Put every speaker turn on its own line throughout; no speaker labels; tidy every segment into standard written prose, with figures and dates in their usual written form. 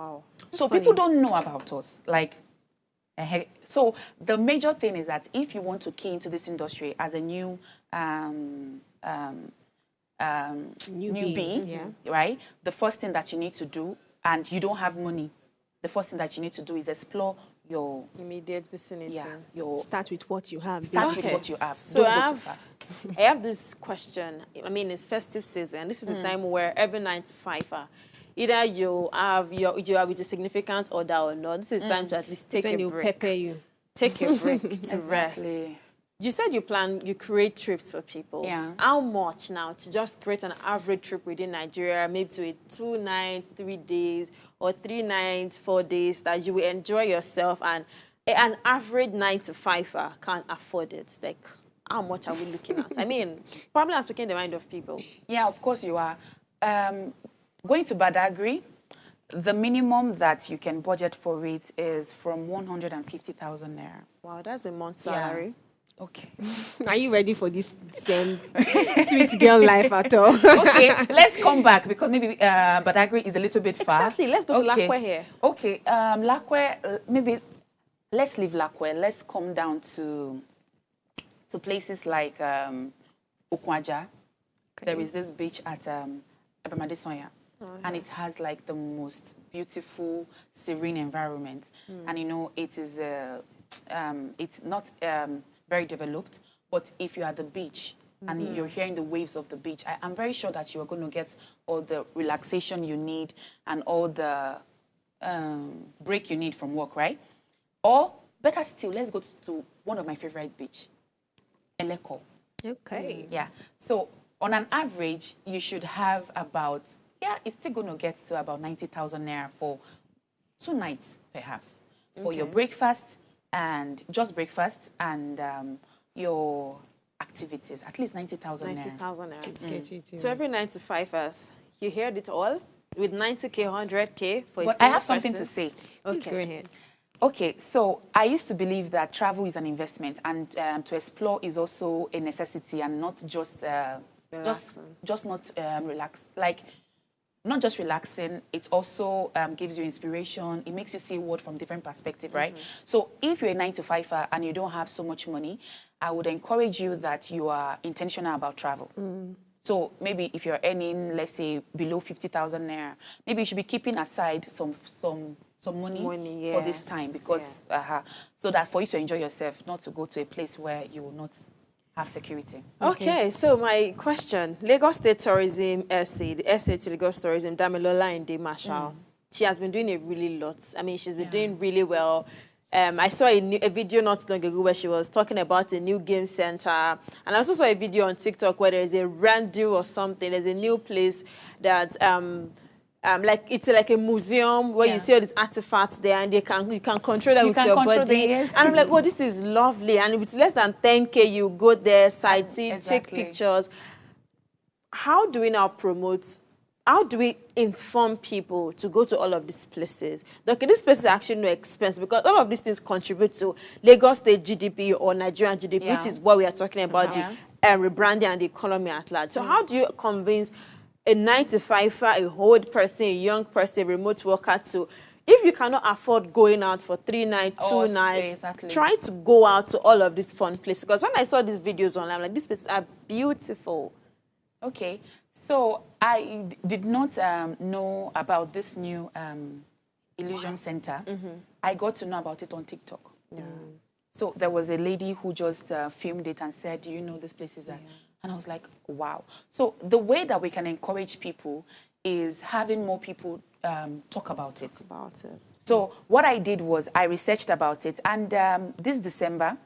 Wow.
So people don't know about us. Like, so the major thing is that if you want to key into this industry as a new newbie, right? The first thing that you need to do, and you don't have money, the first thing that you need to do is explore your
immediate vicinity.
Yeah,
start with what you have.
Start with what you have.
So I have this question. I mean, it's festive season. This is a time where every 9 to 5, either you are with a significant other or not. This is time to at least take a break.
Pepper you.
Take a break to rest. You said you create trips for people.
Yeah.
How much now to just create an average trip within Nigeria, maybe to a 2 nights, 3 days, or 3 nights, 4 days that you will enjoy yourself, and an average 9 to 5 can't afford it? Like, how much are we looking at? I mean, probably I'm speaking the mind of people.
Yeah, of course you are. Going to Badagry, the minimum that you can budget for it is from 150,000 naira.
Wow, that's a month's salary.
Yeah. Okay.
Are you ready for this same sweet girl life at all?
Okay, let's come back because maybe Badagry is a little bit far.
Exactly. Let's go to Lakwe here.
Okay, Lakwe, maybe let's leave Lakwe. Let's come down to places like Okwaja. Okay. There is this beach at Ebamadesonya. And it has like the most beautiful, serene environment. And you know, it is it's not very developed, but if you're at the beach and you're hearing the waves of the beach, I'm very sure that you are going to get all the relaxation you need and all the break you need from work, right? Or better still, let's go to one of my favorite beach, Eleko.
Okay.
Yeah. So on an average, you should have about, it's still going to get to about 90,000 naira for 2 nights, perhaps, for your breakfast and just breakfast and your activities. At least 90,000 naira.
90,000 naira. So every 9 to 5, you heard it all with 90K, 100K for.
But I have something to say.
Okay, go ahead.
Okay, so I used to believe that travel is an investment and to explore is also a necessity and not just not relax. Like, not just relaxing, it also gives you inspiration. It makes you see world from different perspective, right? So if you're a 9 to 5 and you don't have so much money, I would encourage you that you are intentional about travel. So maybe if you're earning, let's say, below 50,000 naira, maybe you should be keeping aside some money for this time because so that for you to enjoy yourself, not to go to a place where you will not have security.
Okay, so my question, Lagos State Tourism SA, the SA to Lagos Tourism, Damilola Marshall, she has been doing a really lot. I mean, she's been doing really well. I saw a video not long ago where she was talking about a new game center. And I also saw a video on TikTok where there's a brand deal or something. There's a new place that like it's like a museum where you see all these artifacts there, and you can control them with your body. And I'm like, oh, this is lovely. And with less than 10K, you go there, sightsee, take pictures. How do we now promote? How do we inform people to go to all of these places? Okay, these places are actually no expense because all of these things contribute to Lagos State GDP or Nigerian GDP, which is what we are talking about, the rebranding and the economy at large. So how do you convince a 9 to 5, a old person, a young person, a remote worker to, if you cannot afford going out for 3 nights, 2 nights, try to go out to all of these fun places? Because when I saw these videos online, I'm like, these places are beautiful.
Okay, so I did not know about this new Illusion Center. I got to know about it on TikTok. So there was a lady who just filmed it and said, do you know this place is And I was like, wow. So the way that we can encourage people is having more people talk about it. So what I did was I researched about it. And this December,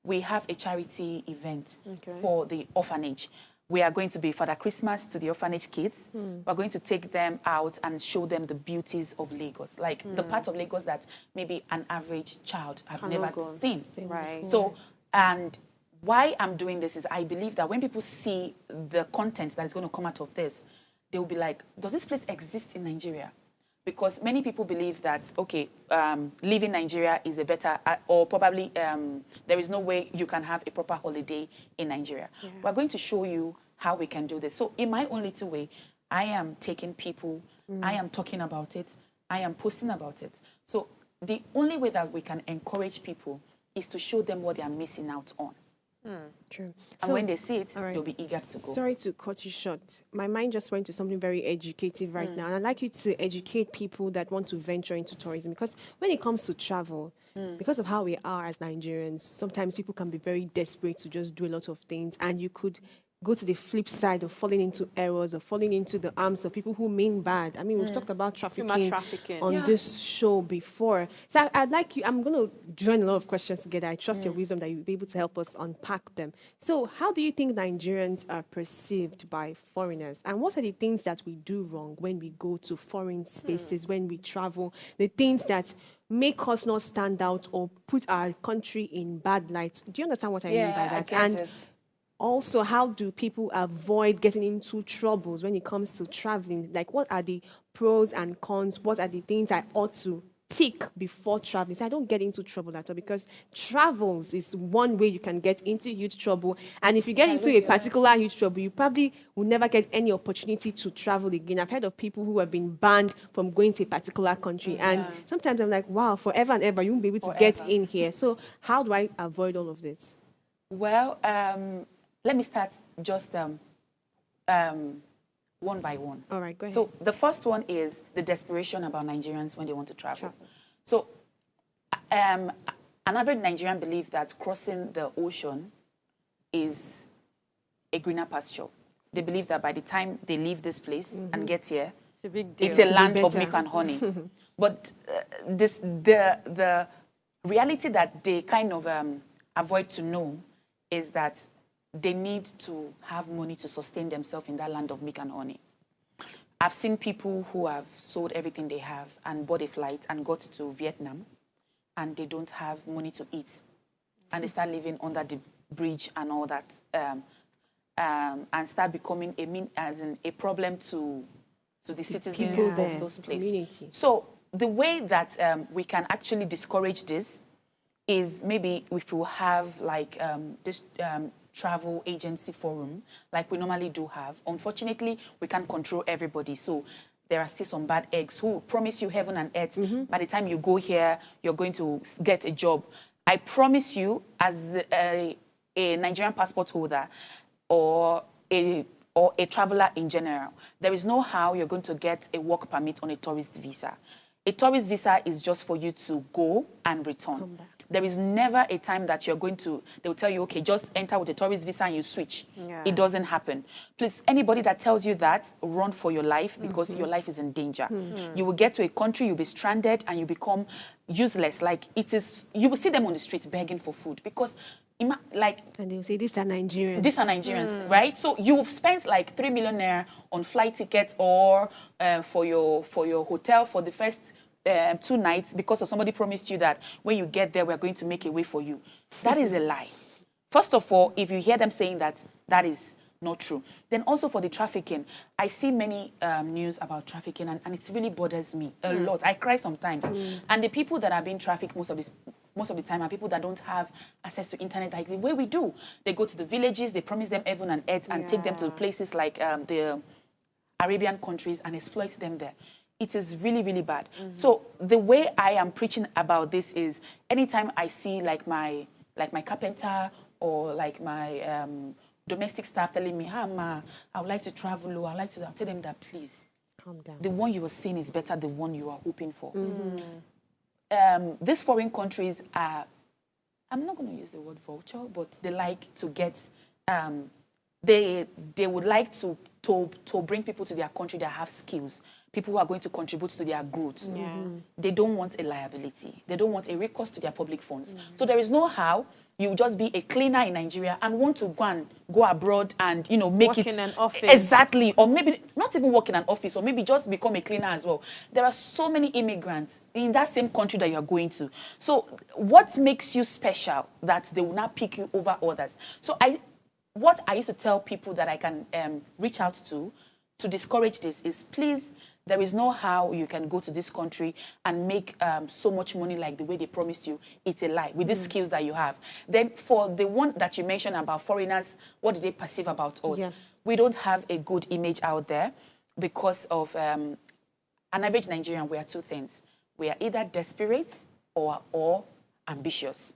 we have a charity event for the orphanage. We are going to be Father Christmas to the orphanage kids. We're going to take them out and show them the beauties of Lagos, like the part of Lagos that maybe an average child have never seen.
Right.
So, and why I'm doing this is I believe that when people see the content that is going to come out of this, they will be like, does this place exist in Nigeria? Because many people believe that, okay, leaving Nigeria is a better, or probably there is no way you can have a proper holiday in Nigeria. We're going to show you how we can do this. So in my own little way, I am taking people, I am talking about it, I am posting about it. So the only way that we can encourage people is to show them what they are missing out on.
True.
And
So,
when they see it,
all right.
they'll be eager to go.
Sorry to cut you short. My mind just went to something very educative right now. And I'd like you to educate people that want to venture into tourism. Because when it comes to travel, because of how we are as Nigerians, sometimes people can be very desperate to just do a lot of things. And you could go to the flip side of falling into errors or falling into the arms of people who mean bad. I mean, we've talked about trafficking on this show before. So I'd like you, I'm going to join a lot of questions together. I trust your wisdom that you'll be able to help us unpack them. So how do you think Nigerians are perceived by foreigners? And what are the things that we do wrong when we go to foreign spaces, when we travel, the things that make us not stand out or put our country in bad light? Do you understand what I mean by that?
And
also, how do people avoid getting into troubles when it comes to traveling? Like, what are the pros and cons? What are the things I ought to tick before traveling so I don't get into trouble at all? Because travels is one way you can get into huge trouble. And if you get into a particular huge trouble, you probably will never get any opportunity to travel again. I've heard of people who have been banned from going to a particular country. And sometimes I'm like, wow, forever and ever, you won't be able to get in here. So how do I avoid all of this?
Well, let me start just one by one.
All right, go ahead.
So the first one is the desperation about Nigerians when they want to travel. So an average Nigerian believes that crossing the ocean is a greener pasture. They believe that by the time they leave this place and get here,
it's a big deal.
It's a land of milk and honey. But the reality that they kind of avoid to know is that they need to have money to sustain themselves in that land of milk and honey. I've seen people who have sold everything they have and bought a flight and got to Vietnam, and they don't have money to eat. And they start living under the bridge and all that, and start becoming a problem to the citizens of those places.
Community.
So the way that we can actually discourage this is maybe if we have like this travel agency forum, like we normally do have. Unfortunately, we can't control everybody. So there are still some bad eggs who promise you heaven and earth. By the time you go here, you're going to get a job. I promise you, as a Nigerian passport holder or a traveler in general, there is no how you're going to get a work permit on a tourist visa. A tourist visa is just for you to go and return. There is never a time that you're going to, they'll tell you, okay, just enter with a tourist visa and you switch. It doesn't happen. Please, anybody that tells you that, run for your life because your life is in danger. You will get to a country, you'll be stranded and you become useless. Like it is, you will see them on the streets begging for food because like,
and they'll say, these are Nigerians.
These are Nigerians, right? So you've spent like 3 million naira on flight tickets or for your hotel for the first 2 nights because of somebody promised you that when you get there, we're going to make a way for you. That is a lie. First of all, if you hear them saying that, that is not true. Then also for the trafficking, I see many news about trafficking and it really bothers me a lot. I cry sometimes. And the people that are being trafficked most of the time are people that don't have access to internet like the way we do. They go to the villages, they promise them heaven and earth and take them to places like the Arabian countries and exploit them there. It is really, really bad. So the way I am preaching about this is anytime I see like my carpenter or like my domestic staff telling me, ma, I would like to travel, I'll tell them that please,
calm down.
The one you are seeing is better than the one you are hoping for. These foreign countries are, I'm not going to use the word vulture, but they like to get, they would like to bring people to their country that have skills, people who are going to contribute to their growth. They don't want a liability. They don't want a recourse to their public funds. So there is no how you just be a cleaner in Nigeria and want to go abroad and, make
work
it
in an office.
Exactly, or maybe not even work in an office, or maybe just become a cleaner as well. There are so many immigrants in that same country that you are going to. So what makes you special that they will not pick you over others? So what I used to tell people that I can reach out to discourage this is, please, there is no how you can go to this country and make so much money like the way they promised you. It's a lie with these skills that you have. Then for the one that you mentioned about foreigners, what do they perceive about us?
Yes.
We don't have a good image out there because of an average Nigerian, we are two things. We are either desperate or ambitious.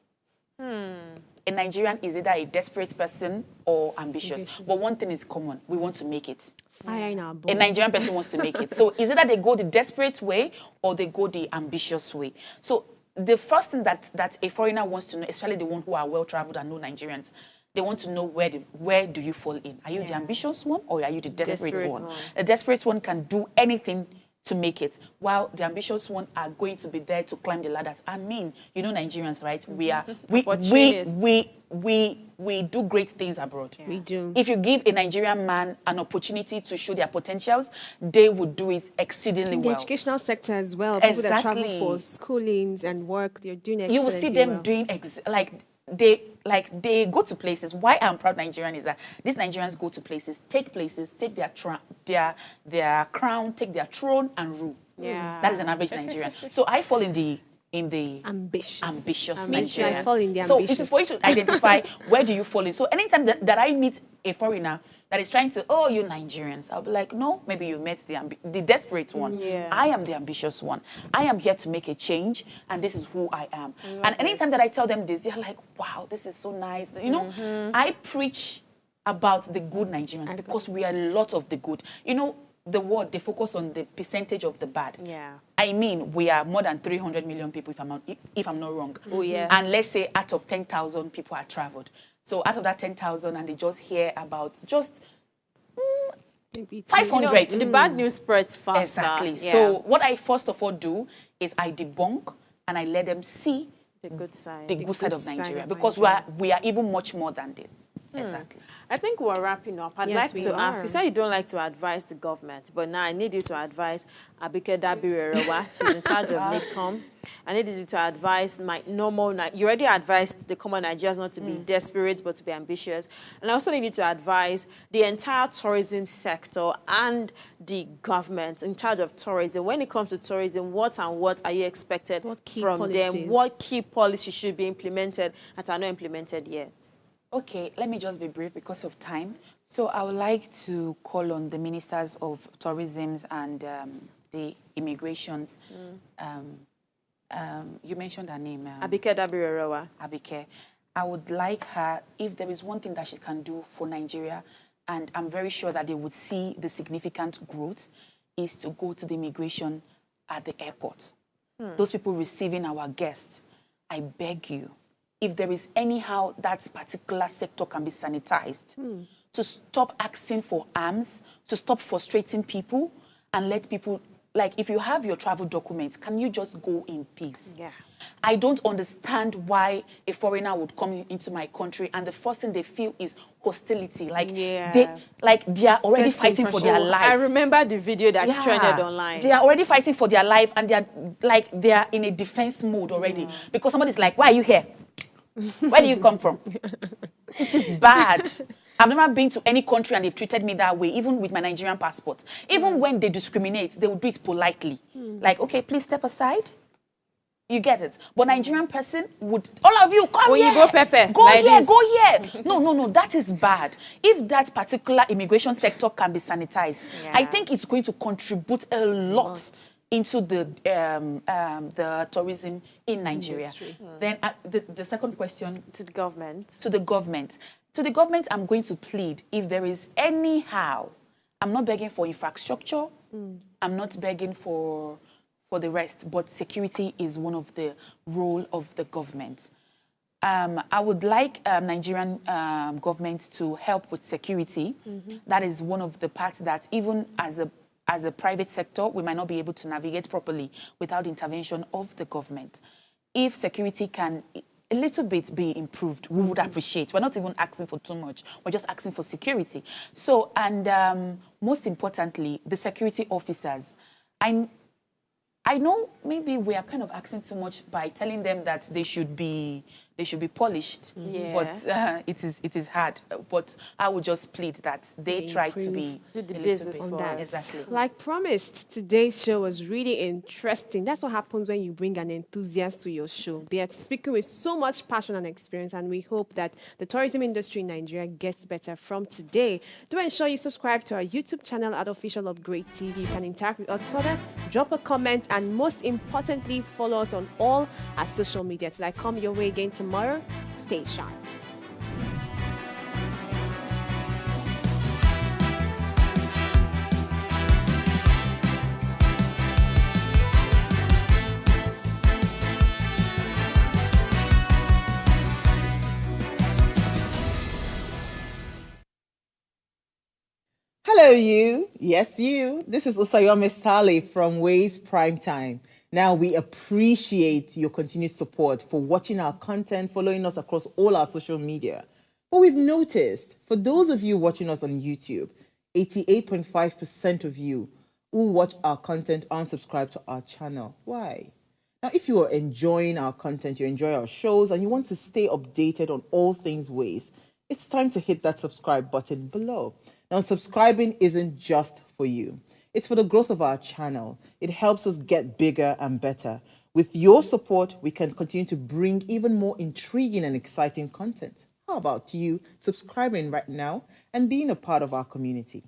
A Nigerian is either a desperate person or ambitious. But one thing is common. We want to make it.
Fire in our bones.
A Nigerian person wants to make it. So is either they go the desperate way or they go the ambitious way. So the first thing that a foreigner wants to know, especially the one who are well-traveled and know Nigerians, they want to know where do you fall in. Are you the ambitious one or are you the desperate one? The desperate one can do anything to make it, while the ambitious one are going to be there to climb the ladders. I mean, you know, Nigerians, right? We do great things abroad.
Yeah. We do.
If you give a Nigerian man an opportunity to show their potentials, they would do it exceedingly well.
The educational sector as well. People that travel for schoolings and work, they're doing excellently.
You will see them doing they go to places. Why I'm proud Nigerian is that these Nigerians go to places, take their crown, take their throne and rule.
Yeah.
That is an average Nigerian. So I fall in the ambitious Nigerian.
I fall in the ambitious.
So it is for you to identify where do you fall in. So anytime that I meet a foreigner that is trying to, oh, you Nigerians, I'll be like, no, maybe you met the desperate one.
Yeah.
I am the ambitious one. I am here to make a change, and this is who I am. And anytime that I tell them this, they're like, wow, this is so nice. You know, I preach about the good Nigerians because we are a lot of the good. You know, the world, they focus on the percentage of the bad.
Yeah.
I mean, we are more than 300 million people, if I'm not wrong.
Oh, yes.
And let's say out of 10,000 people are traveled. So out of that 10,000, and they just hear about just 500.
The bad news spreads faster.
Exactly.
Yeah.
So what I first of all do is I debunk and I let them see
the good side.
The good side of Nigeria, because we are even much more than they. Exactly.
I think we're wrapping up. I'd like to ask, you said you don't like to advise the government, but now I need you to advise Abike Dabirerewa. She's in charge of NIDCOM. I need you to advise my normal, you already advised the common Nigerians not to be desperate, but to be ambitious. And I also need you to advise the entire tourism sector and the government in charge of tourism. When it comes to tourism, what are you expected from them? What key policies should be implemented that are not implemented yet?
Okay, let me just be brief because of time. So I would like to call on the ministers of tourism and the immigrations. You mentioned her name.
Abike Dabirerewa.
Abike. I would like her, if there is one thing that she can do for Nigeria, and I'm very sure that they would see the significant growth, is to go to the immigration at the airport. Those people receiving our guests, I beg you, if there is anyhow that particular sector can be sanitized, to stop asking for arms, to stop frustrating people, and let people, like, if you have your travel documents, can you just go in peace?
Yeah.
I don't understand why a foreigner would come into my country and the first thing they feel is hostility. Like, they are already fighting for their life.
I remember the video that trended online.
They are already fighting for their life, and they are in a defense mode already. Because somebody's like, why are you here? Where do you come from? It is bad. I've never been to any country and they've treated me that way, even with my Nigerian passport. Even when they discriminate, they will do it politely. Like, okay, please step aside. You get it. But Nigerian person would, all of you, come here.
Go Pepe.
Go like here, go here. No, that is bad. If that particular immigration sector can be sanitized, I think it's going to contribute a lot into the tourism in Nigeria. Then the second question
to the government.
To the government, I'm going to plead, if there is anyhow, I'm not begging for infrastructure, I'm not begging for the rest, but security is one of the role of the government. I would like Nigerian government to help with security. That is one of the parts that even as a private sector, we might not be able to navigate properly without the intervention of the government. If security can a little bit be improved, we would appreciate. We're not even asking for too much. We're just asking for security. So, and most importantly, the security officers. I know maybe we are kind of asking too much by telling them that they should be they should be polished.
Yeah.
But it is hard. But I would just plead that they try to be
Do the
a little
business
bit
for
more.
us.
Exactly.
Like promised, today's show was really interesting. That's what happens when you bring an enthusiast to your show. They are speaking with so much passion and experience, and we hope that the tourism industry in Nigeria gets better from today. Do ensure you subscribe to our YouTube channel at Official Upgrade TV. You can interact with us further, drop a comment, and most importantly, follow us on all our social media. Till I come your way again tomorrow, stay sharp.
Hello, you. Yes, you. This is Usayome Sale from Ways Prime Time. Now, we appreciate your continued support for watching our content, following us across all our social media. But we've noticed, for those of you watching us on YouTube, 88.5% of you who watch our content aren't subscribed to our channel. Why? Now, if you are enjoying our content, you enjoy our shows, and you want to stay updated on all things Ways, it's time to hit that subscribe button below. Now, subscribing isn't just for you. It's for the growth of our channel. It helps us get bigger and better. With your support, we can continue to bring even more intriguing and exciting content. How about you subscribing right now and being a part of our community?